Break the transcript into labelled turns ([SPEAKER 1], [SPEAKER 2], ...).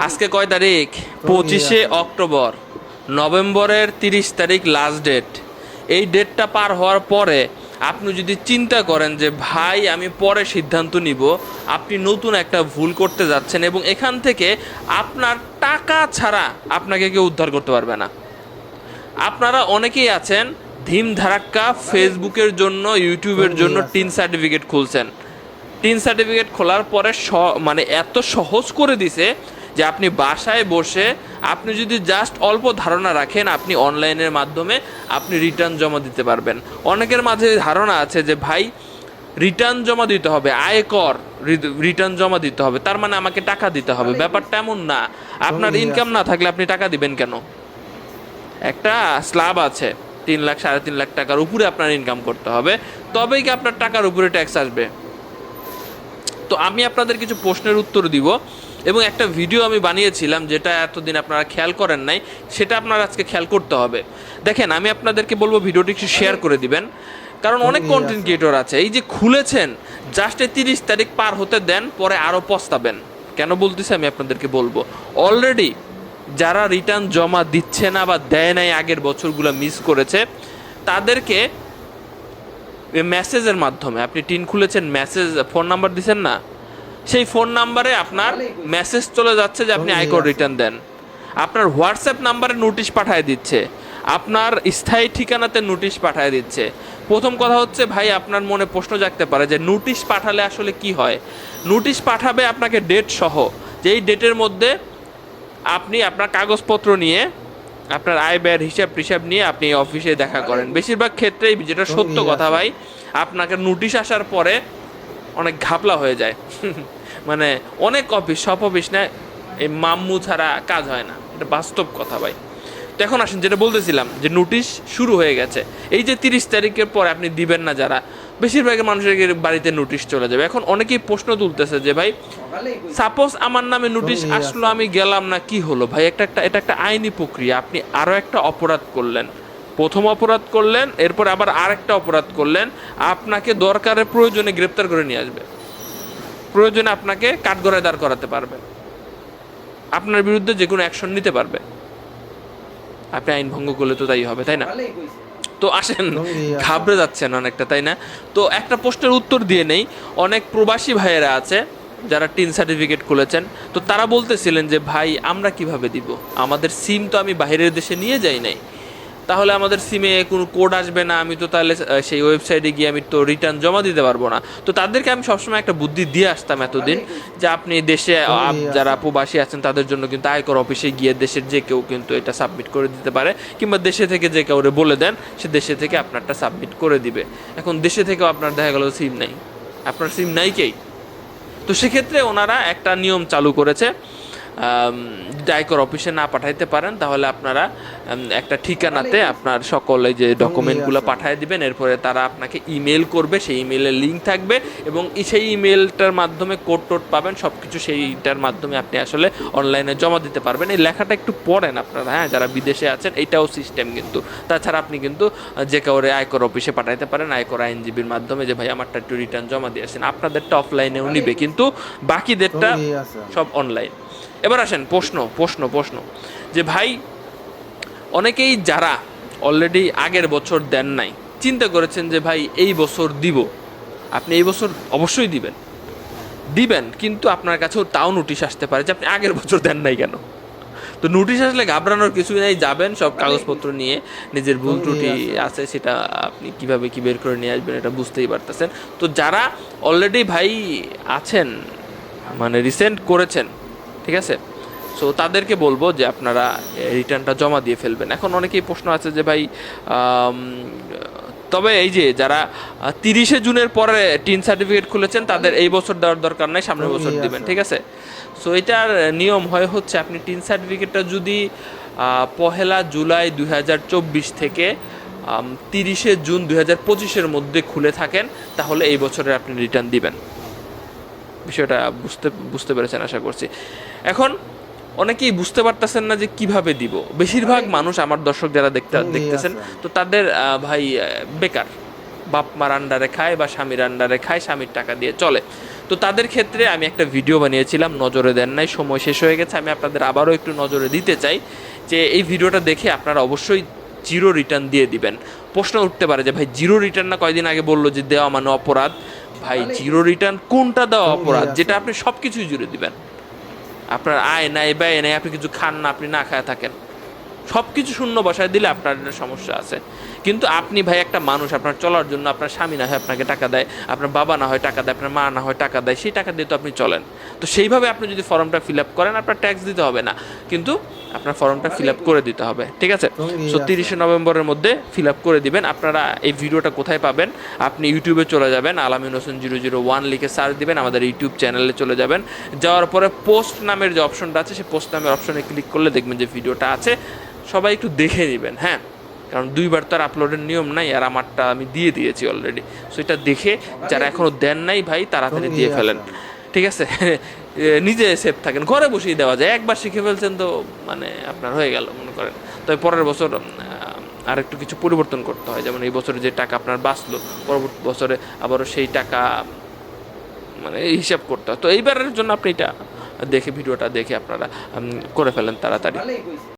[SPEAKER 1] আজকে কয় তারিখ? 25শে অক্টোবর। নভেম্বরের 30 তারিখ লাস্ট ডেট। এই ডেটটা পার হওয়ার পরে আপনি যদি চিন্তা করেন যে ভাই আমি পরে সিদ্ধান্ত নিব, আপনি নতুন একটা ভুল করতে যাচ্ছেন এবং এখান থেকে আপনার টাকা ছাড়া আপনাকে কেউ উদ্ধার করতে পারবে না। আপনারা অনেকেই আছেন ধিম ধারাক্কা ফেসবুকের জন্য, ইউটিউবের জন্য টিন সার্টিফিকেট খুলছেন। টিন সার্টিফিকেট খোলার পরে মানে এত সহজ করে দিছে যে আপনি বাসায় বসে আপনি যদি জাস্ট অল্প ধারণা রাখেন, আপনি অনলাইনের মাধ্যমে আপনি রিটার্ন জমা দিতে পারবেন। অনেকের মাঝে ধারণা আছে যে ভাই রিটার্ন জমা দিতে হবে, আয়কর রিটার্ন জমা দিতে হবে, তার মানে আমাকে টাকা দিতে হবে। ব্যাপারটা এমন না। আপনার ইনকাম না থাকলে আপনি টাকা দিবেন কেন? একটা স্ল্যাব আছে 3 লাখ 3.5 লাখ টাকার উপরে আপনার ইনকাম করতে হবে, তবেই কি আপনার টাকার উপরে ট্যাক্স আসবে। তো আমি আপনাদের কিছু প্রশ্নের উত্তর দিব এবং একটা ভিডিও আমি বানিয়েছিলাম যেটা এতদিন আপনারা খেয়াল করেন নাই, সেটা আপনারা আজকে খেয়াল করতে হবে। দেখেন, আমি আপনাদেরকে বলবো ভিডিওটি একটু শেয়ার করে দিবেন, কারণ অনেক কন্টেন্ট ক্রিয়েটর আছে এই যে খুলেছেন জাস্ট 30 তারিখ পার হতে দেন, পরে আরও পস্তাবেন। কেন বলতেছি আমি আপনাদেরকে বলবো। অলরেডি যারা রিটার্ন জমা দিচ্ছে না বা দেয় নাই, আগের বছরগুলো মিস করেছে, তাদেরকে মেসেজের মাধ্যমে, আপনি টিন খুলেছেন, মেসেজ ফোন নাম্বার দিচ্ছেন না, সেই ফোন নাম্বারে আপনার মেসেজ চলে যাচ্ছে যে আপনি আয়কর রিটার্ন দেন। আপনার হোয়াটসঅ্যাপ নাম্বারে নোটিশ পাঠিয়ে দিচ্ছে, আপনার স্থায়ী ঠিকানাতে নোটিশ পাঠিয়ে দিচ্ছে। প্রথম কথা হচ্ছে ভাই, আপনার মনে প্রশ্ন জাগতে পারে যে নোটিশ পাঠালে আসলে কি হয়। নোটিশ পাঠাবে আপনাকে ডেট সহ, যে এই ডেটের মধ্যে আপনি আপনার কাগজপত্র নিয়ে, আপনার আয় ব্যয়ের হিসাব টিসাব নিয়ে আপনি অফিসে দেখা করেন। বেশিরভাগ ক্ষেত্রেই যেটা সত্য কথা ভাই, আপনাকে নোটিশ আসার পরে অনেক ঘাপলা হয়ে যায়। মানে অনেক অফিস, সব অফিস না, এই মাম্মু ছাড়া কাজ হয় না, এটা বাস্তব কথা ভাই। তো এখন আসেন, যেটা বলতেছিলাম যে নোটিশ শুরু হয়ে গেছে, এই যে 30 তারিখের পর আপনি দিবেন না যারা, বেশিরভাগের মানুষের বাড়িতে নোটিশ চলে যাবে। এখন অনেকেই প্রশ্ন তুলতেছে যে ভাই সাপোজ আমার নামে নোটিশ আসলো, আমি গেলাম না, কি হলো ভাই? এটা একটা আইনি প্রক্রিয়া। আপনি আরও একটা অপরাধ করলেন, প্রথম অপরাধ করলেন, এরপর আবার আরেকটা অপরাধ করলেন, আপনাকে দরকারের প্রয়োজনে গ্রেপ্তার করে নিয়ে আসবে, প্রয়োজনে আপনাকে কাঠগড়ায় দাঁড় করাতে পারবে, আপনার বিরুদ্ধে যে কোনো অ্যাকশন নিতে পারবে। আপনি আইন ভঙ্গ করলে তো তাই হবে, তাই না? তো আসেন, ঘাবড়ে যাচ্ছেন অনেকটা, তাই না? তো একটা প্রশ্নের উত্তর দিয়ে নেই। অনেক প্রবাসী ভাইয়েরা আছে যারা টিন সার্টিফিকেট খুলেছেন, তো তারা বলতেছিলেন যে ভাই আমরা কিভাবে দিব, আমাদের সিম তো আমি বাইরের দেশে নিয়ে যাই নাই, তাহলে আমাদের সিমে কোনো কোড আসবে না, আমি তো তাহলে সেই ওয়েবসাইটে গিয়ে আমি তো রিটার্ন জমা দিতে পারবো না। তো তাদেরকে আমি সবসময় একটা বুদ্ধি দিয়ে আসতাম এতদিন, যে আপনি দেশে যারা প্রবাসী আছেন তাদের জন্য কিন্তু আয়কর অফিসে গিয়ে দেশের যে কেউ কিন্তু এটা সাবমিট করে দিতে পারে, কিংবা দেশে থেকে যে কাউরে বলে দেন, সে দেশে থেকে আপনারটা সাবমিট করে দিবে। এখন দেশে থেকেও আপনার দেখা গেল সিম নাই, আপনার সিম নাই কেই, তো সেক্ষেত্রে ওনারা একটা নিয়ম চালু করেছে, আয়কর অফিসে না পাঠাইতে পারেন তাহলে আপনারা একটা ঠিকানাতে আপনার সকল এই যে ডকুমেন্টগুলো পাঠিয়ে দিবেন, এরপরে তারা আপনাকে ইমেল করবে, সেই ইমেলের লিঙ্ক থাকবে এবং সেই ইমেলটার মাধ্যমে কোড টোড পাবেন, সব কিছু সেইটার মাধ্যমে আপনি আসলে অনলাইনে জমা দিতে পারবেন। এই লেখাটা একটু পড়েন আপনারা, হ্যাঁ, যারা বিদেশে আছেন, এইটাও সিস্টেম কিন্তু। তাছাড়া আপনি কিন্তু যে কাউরে আয়কর অফিসে পাঠাইতে পারেন, আয়কর আইনজীবীর মাধ্যমে, যে ভাই আমারটা একটু রিটার্ন জমা দিয়ে আসেন। আপনাদেরটা অফলাইনেও নিবে, কিন্তু বাকিদেরটা সব অনলাইন। এবার আসেন প্রশ্ন যে ভাই অনেকেই যারা অলরেডি আগের বছর দেন নাই, চিন্তা করেছেন যে ভাই এই বছর দিব, আপনি এই বছর অবশ্যই দিবেন, কিন্তু আপনার কাছেও তাও নোটিশ আসতে পারে যে আপনি আগের বছর দেন নাই কেন। তো নোটিশ আসলে ঘাবড়ানোর কিছুই নাই, যাবেন সব কাগজপত্র নিয়ে, নিজের ভুল ত্রুটি আছে সেটা আপনি কিভাবে কি বের করে নিয়ে আসবেন এটা বুঝতেই পারতেছেন। তো যারা অলরেডি ভাই আছেন, মানে রিসেন্ট করেছেন, ঠিক আছে, সো তাদেরকে বলবো যে আপনারা রিটার্নটা জমা দিয়ে ফেলবেন। এখন অনেকেই প্রশ্ন আছে যে ভাই তবে এই যে যারা 30শে জুনের পরে টিন সার্টিফিকেট খুলেছেন তাদের এই বছর দেওয়ার দরকার নাই, সামনের বছর দিবেন, ঠিক আছে? সো এটার নিয়ম হচ্ছে আপনি টিন সার্টিফিকেটটা যদি 1 জুলাই 2024 থেকে 30শে জুন 2025-এর মধ্যে খুলে থাকেন, তাহলে এই বছরের আপনি রিটার্ন দিবেন। বিষয়টা বুঝতে পেরেছেন আশা করছি। এখন অনেকেই বুঝতে পারতেছেন না যে কিভাবে দিব। বেশিরভাগ মানুষ, আমার দর্শক যারা দেখতেছেন, তো তাদের ভাই বেকার, বাপ মার আন্ডারে খায় বা স্বামীর আন্ডারে খায়, স্বামীর টাকা দিয়ে চলে। তো তাদের ক্ষেত্রে আমি একটা ভিডিও বানিয়েছিলাম, নজরে দেন নাই, সময় শেষ হয়ে গেছে। আমি আপনাদের আবারও একটু নজরে দিতে চাই যে এই ভিডিওটা দেখে আপনারা অবশ্যই জিরো রিটার্ন দিয়ে দিবেন। প্রশ্ন উঠতে পারে যে ভাই জিরো রিটার্ন না কয়দিন আগে বললো যে দেওয়া মানে অপরাধ। ভাই জিরো রিটার্ন কোনটা দেওয়া অপরাধ যেটা আপনি সব কিছুই জুড়ে দিবেন? আপনার আয় নাই ব্যয় নাই, আপনি কিছু খান না, আপনি না খায় থাকেন, সব কিছু শূন্য বসায় দিলে আপনার একটা সমস্যা আছে। কিন্তু আপনি ভাই একটা মানুষ, আপনার চলার জন্য আপনার স্বামী না হয় আপনাকে টাকা দেয়, আপনার বাবা না হয় টাকা দেয়, আপনার মা না হয় টাকা দেয়, সেই টাকা দিয়ে তো আপনি চলেন। তো সেইভাবে আপনি যদি ফর্মটা ফিল আপ করেন আপনার ট্যাক্স দিতে হবে না, কিন্তু আপনার ফর্মটা ফিল আপ করে দিতে হবে, ঠিক আছে? সো 30শে নভেম্বরের মধ্যে ফিল আপ করে দিবেন। আপনারা এই ভিডিওটা কোথায় পাবেন? আপনি ইউটিউবে চলে যাবেন, আলামিন হোসেন 001 লিখে সার্চ দিবেন, আমাদের ইউটিউব চ্যানেলে চলে যাবেন। যাওয়ার পরে পোস্ট নামের যে অপশনটা আছে সেই পোস্ট নামের অপশনে ক্লিক করলে দেখবেন যে ভিডিওটা আছে, সবাই একটু দেখে নেবেন, হ্যাঁ, কারণ দুইবার তো আর আপলোডের নিয়ম নাই, আর আমারটা আমি দিয়ে দিয়েছি অলরেডি। সো এটা দেখে যারা এখনও দেন নাই ভাই তাড়াতাড়ি দিয়ে ফেলেন, ঠিক আছে? নিজে সেফ থাকেন, ঘরে বসেই দেওয়া যায়, একবার শিখে ফেলছেন তো মানে আপনার হয়ে গেল মনে করেন। তবে পরের বছর আর একটু কিছু পরিবর্তন করতে হয়, যেমন এই বছরে যে টাকা আপনার বাঁচলো পরবর্তী বছরে আবারও সেই টাকা মানে হিসাব করতে হয়। তো এইবারের জন্য আপনি এটা দেখে ভিডিওটা দেখে আপনারা করে ফেলেন তাড়াতাড়ি।